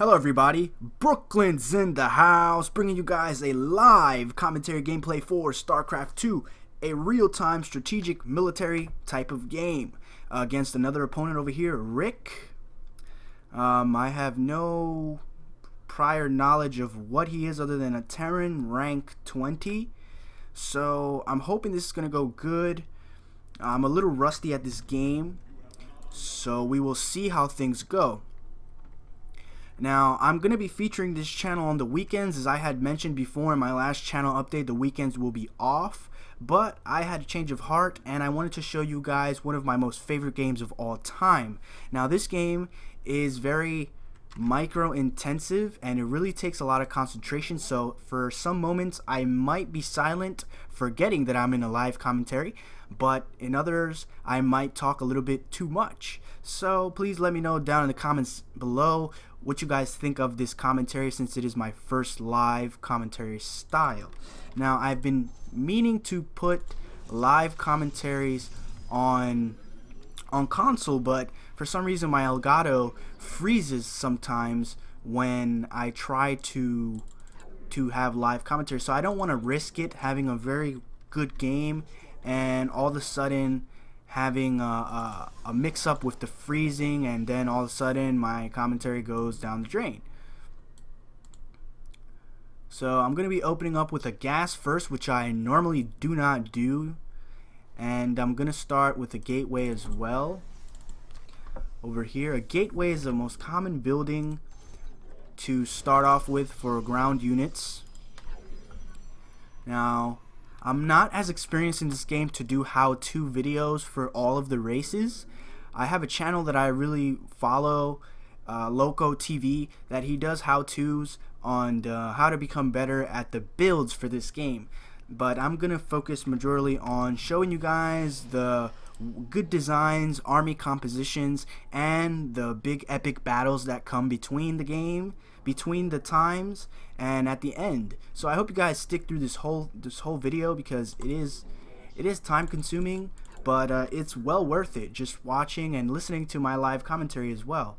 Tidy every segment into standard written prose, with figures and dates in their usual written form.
Hello everybody, Brooklyn's in the house, bringing you guys a live commentary gameplay for StarCraft 2, a real-time strategic military type of game against another opponent over here, Rick. I have no prior knowledge of what he is other than a Terran rank 20, so I'm hoping this is going to go good. I'm a little rusty at this game, so we will see how things go. Now, I'm going to be featuring this channel on the weekends. As I had mentioned before in my last channel update, the weekends will be off. But I had a change of heart, and I wanted to show you guys one of my most favorite games of all time. Now, this game is very micro-intensive, and it really takes a lot of concentration. So, for some moments, I might be silent, forgetting that I'm in a live commentary. But in others, I might talk a little bit too much. So, please let me know down in the comments below what you guys think of this commentary, since it is my first live commentary style. Now, I've been meaning to put live commentaries on console, but for some reason my Elgato freezes sometimes when I try to have live commentary. So I don't want to risk it having a very good game and all of a sudden having a mix-up with the freezing, and then all of a sudden my commentary goes down the drain. So I'm going to be opening up with a gas first, which I normally do not do, and I'm going to start with a gateway as well. Over here, a gateway is the most common building to start off with for ground units. Now, I'm not as experienced in this game to do how-to videos for all of the races. I have a channel that I really follow, Loco TV, that he does how-tos on how to become better at the builds for this game. But I'm going to focus majorly on showing you guys the good designs, army compositions, and the big epic battles that come between the game, between the times, and at the end. So I hope you guys stick through this whole video, because it is time consuming, but it's well worth it just watching and listening to my live commentary as well.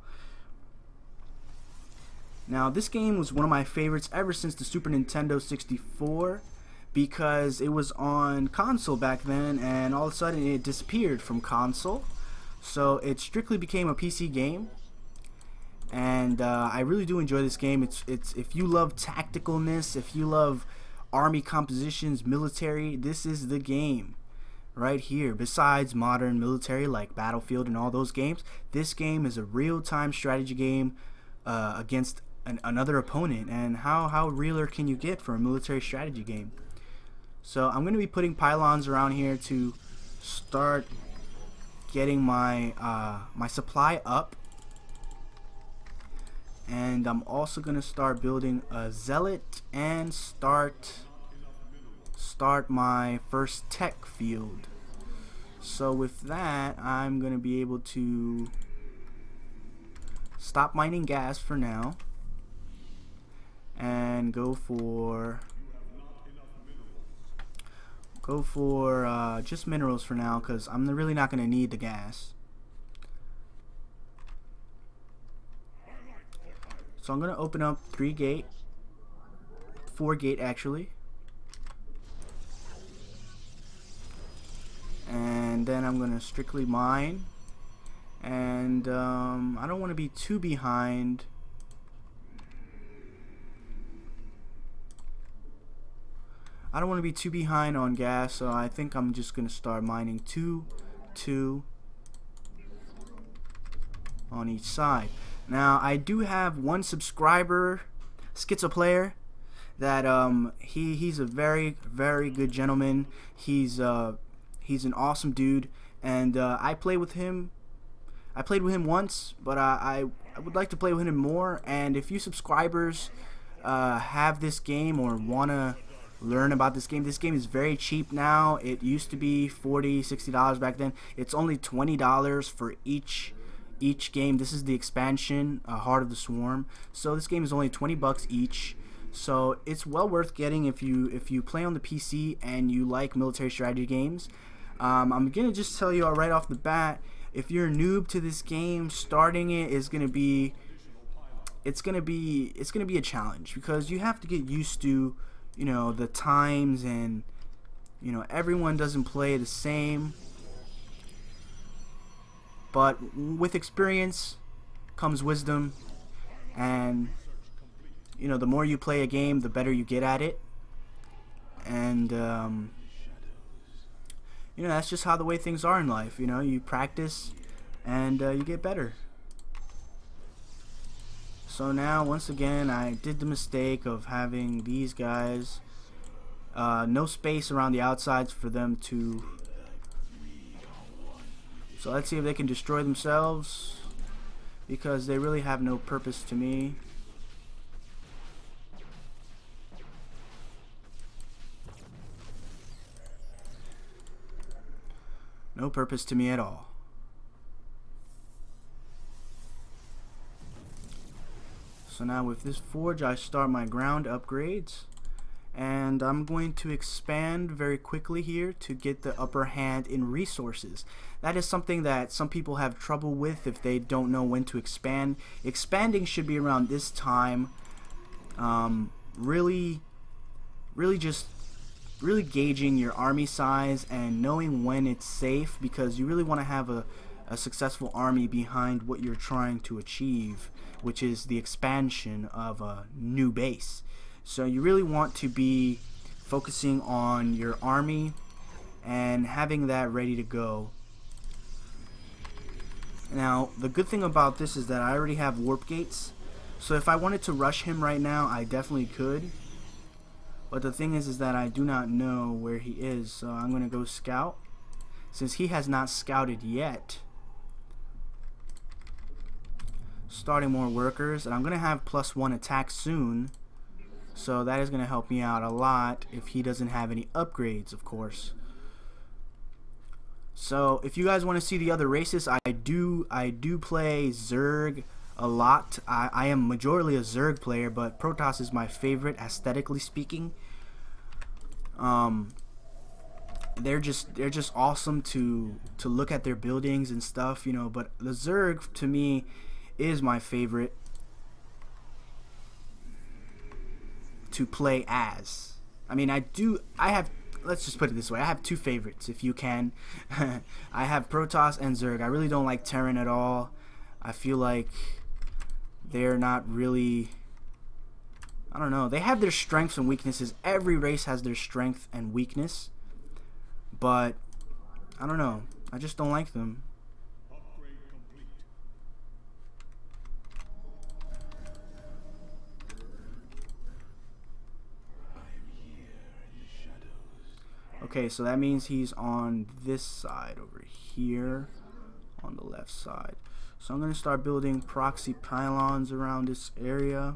Now, this game was one of my favorites ever since the Super Nintendo 64, because it was on console back then, and all of a sudden it disappeared from console, so it strictly became a PC game. And I really do enjoy this game. It's if you love tacticalness, if you love army compositions, military, this is the game right here. Besides modern military like Battlefield and all those games, this game is a real-time strategy game against another opponent. And how realer can you get for a military strategy game? So I'm going to be putting pylons around here to start getting my my supply up. And I'm also going to start building a zealot and start my first tech field. So with that, I'm going to be able to stop mining gas for now and go for just minerals for now, because I'm really not going to need the gas. So I'm going to open up 4 gate actually, and then I'm going to strictly mine, and I don't want to be too behind. I don't want to be too behind on gas, so I think I'm just going to start mining 2 on each side. Now, I do have one subscriber, Schizo Player, that he's a very good gentleman. He's an awesome dude, and I play with him. I played with him once, but I would like to play with him more. And if you subscribers have this game or wanna learn about this game is very cheap now. It used to be $40, $60 back then. It's only $20 for each game. This is the expansion, Heart of the Swarm. So this game is only 20 bucks each. So it's well worth getting if you play on the PC and you like military strategy games. I'm gonna just tell you right off the bat, if you're a noob to this game, starting it is gonna be it's gonna be a challenge, because you have to get used to, you know, the times, and you know, everyone doesn't play the same. But with experience comes wisdom, and you know, the more you play a game, the better you get at it. And you know, that's just how the way things are in life. You know, you practice and you get better. So now, once again, I did the mistake of having these guys, no space around the outsides for them to. So let's see if they can destroy themselves, because they really have no purpose to me. No purpose to me at all. So now with this forge, I start my ground upgrades, and I'm going to expand very quickly here to get the upper hand in resources. That is something that some people have trouble with if they don't know when to expand. Expanding should be around this time. Really gauging your army size and knowing when it's safe, because you really want to have a successful army behind what you're trying to achieve, which is the expansion of a new base. So you really want to be focusing on your army and having that ready to go. Now, the good thing about this is that I already have warp gates, so if I wanted to rush him right now, I definitely could. But the thing is that I do not know where he is, so I'm going to go scout. Since he has not scouted yet, starting more workers, and I'm going to have +1 attack soon, so that is going to help me out a lot if he doesn't have any upgrades, of course. So if you guys want to see the other races, I do play Zerg a lot. I am majorly a Zerg player, but Protoss is my favorite, aesthetically speaking. They're just awesome to look at their buildings and stuff, you know. But the Zerg to me is my favorite to play as. I mean, I have, let's just put it this way, I have two favorites, if you can. I have Protoss and Zerg. I really don't like Terran at all. I feel like they're not really, I don't know, they have their strengths and weaknesses. Every race has their strength and weakness, but I don't know, I just don't like them. Okay, so that means he's on this side over here, on the left side. So I'm going to start building proxy pylons around this area.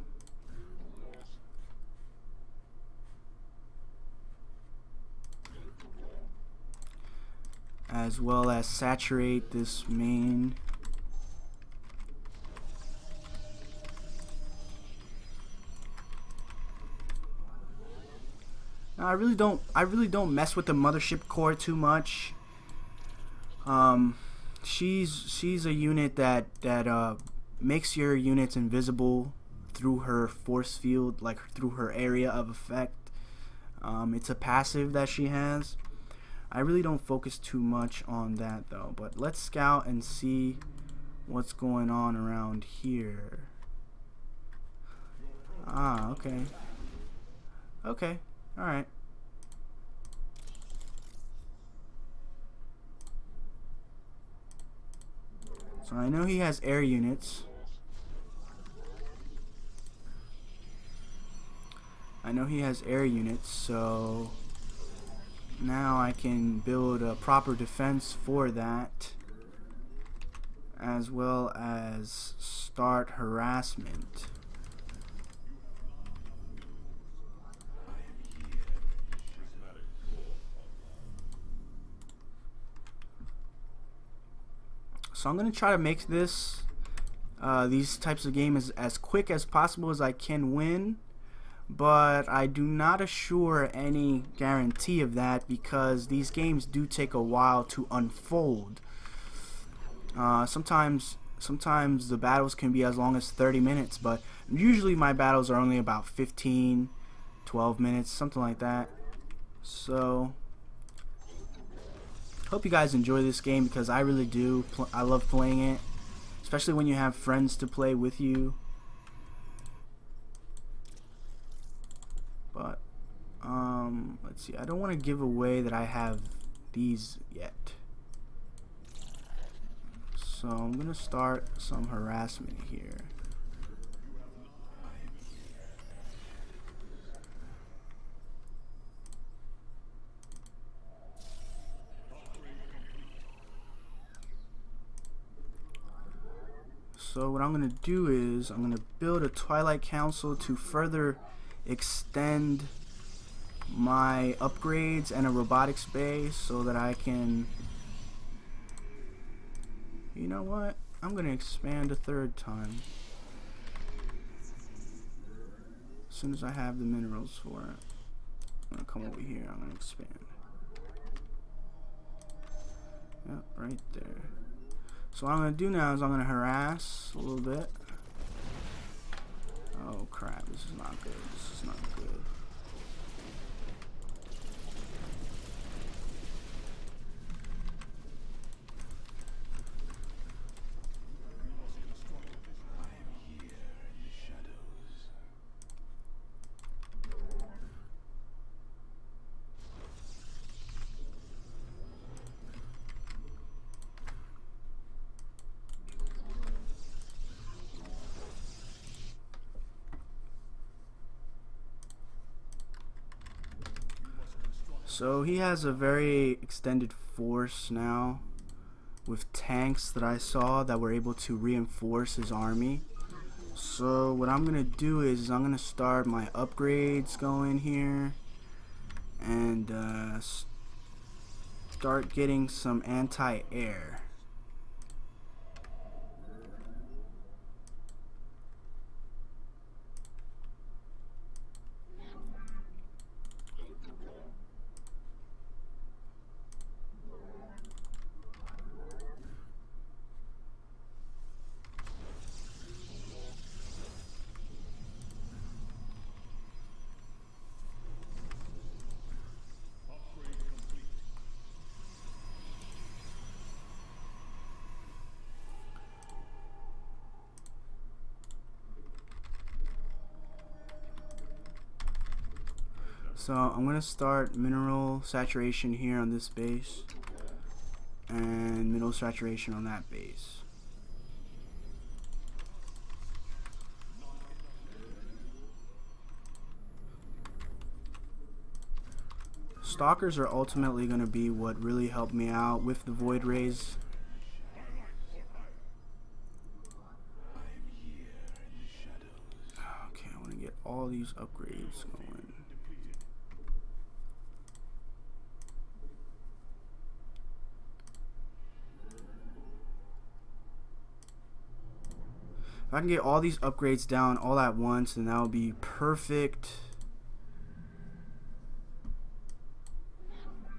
As well as saturate this main. Now, I really don't mess with the mothership core too much. She's a unit that makes your units invisible through her force field, like through her area of effect. It's a passive that she has. I really don't focus too much on that though, but let's scout and see what's going on around here. Ah, okay. Okay, alright. So I know he has air units. So now I can build a proper defense for that, as well as start harassment. So I'm going to try to make this these types of games as quick as possible as I can win, but I do not assure any guarantee of that, because these games do take a while to unfold. Sometimes sometimes the battles can be as long as 30 minutes, but usually my battles are only about 15, 12 minutes, something like that. So hope you guys enjoy this game, because I really do. I love playing it, especially when you have friends to play with you. But let's see, I don't want to give away that I have these yet. So I'm gonna start some harassment here. So what I'm gonna do is I'm gonna build a Twilight Council to further extend my upgrades and a robotics base, so that I can, you know what, I'm gonna expand a third time as soon as I have the minerals for it. I'm gonna come over here, I'm gonna expand. Yep, right there. So what I'm gonna do now is I'm gonna harass a little bit. Oh crap, this is not good. This is not good. So he has a very extended force now, with tanks that I saw that were able to reinforce his army. So what I'm gonna do is I'm gonna start my upgrades going here, and start getting some anti-air. So I'm going to start mineral saturation here on this base, and mineral saturation on that base. Stalkers are ultimately going to be what really helped me out with the void rays. Okay, I want to get all these upgrades going. If I can get all these upgrades down all at once, then that would be perfect.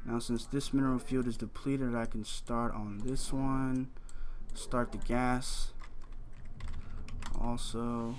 Now since this mineral field is depleted, I can start on this one. Start the gas also.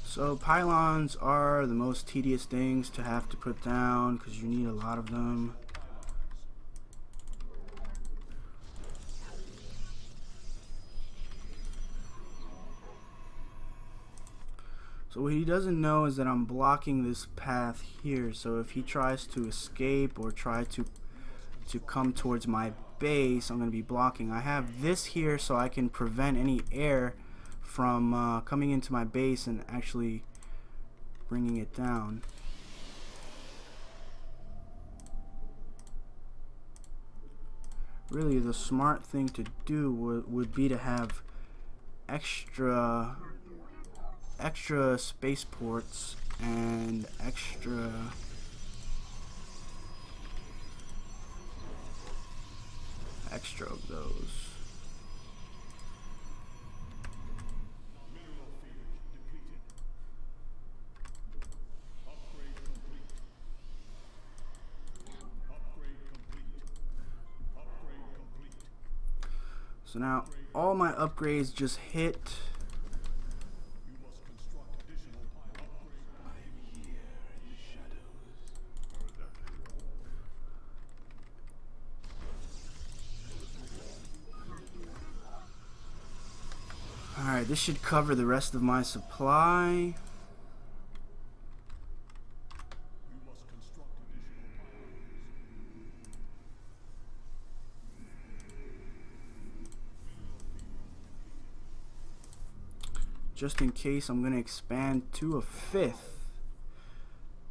So pylons are the most tedious things to have to put down because you need a lot of them. So what he doesn't know is that I'm blocking this path here, so if he tries to escape or try to come towards my base, I'm going to be blocking. I have this here so I can prevent any air from coming into my base and actually bringing it down. Really, the smart thing to do would be to have extra spaceports and extra of those. So now all my upgrades just hit. Alright, this should cover the rest of my supply. Just in case, I'm going to expand to a 5th.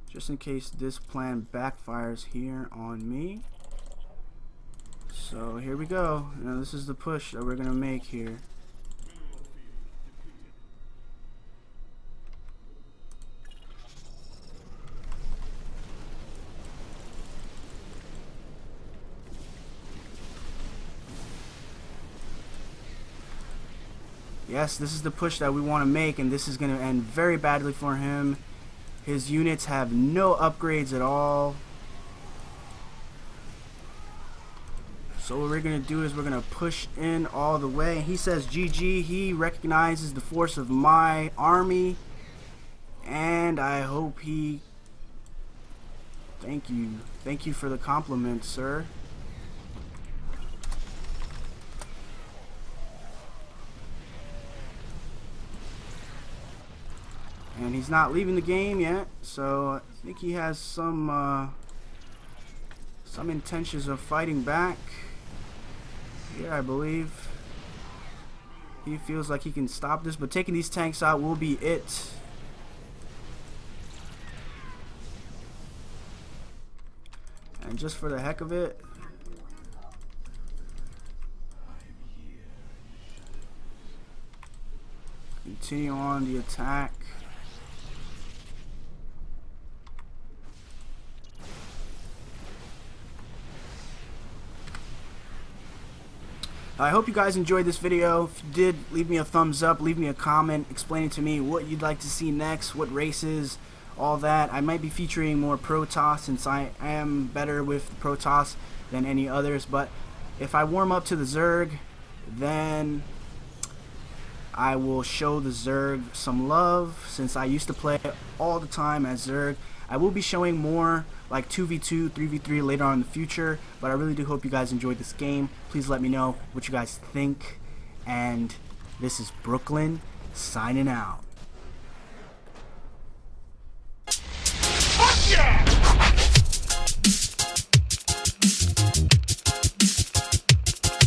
Just in case this plan backfires here on me. So here we go. Now this is the push that we're going to make here. Yes, this is the push that we want to make, and this is going to end very badly for him. His units have no upgrades at all. So what we're going to do is we're going to push in all the way. He says GG. He recognizes the force of my army, and I hope he... Thank you. Thank you for the compliment, sir. And he's not leaving the game yet, so I think he has some intentions of fighting back. Here, I believe he feels like he can stop this, but taking these tanks out will be it. And just for the heck of it, continue on the attack. I hope you guys enjoyed this video. If you did, leave me a thumbs up, leave me a comment explaining to me what you'd like to see next, what races, all that. I might be featuring more Protoss since I am better with Protoss than any others, but if I warm up to the Zerg, then I will show the Zerg some love since I used to play all the time as Zerg. I will be showing more like 2v2, 3v3 later on in the future, but I really do hope you guys enjoyed this game. Please let me know what you guys think, and this is Brooklyn signing out.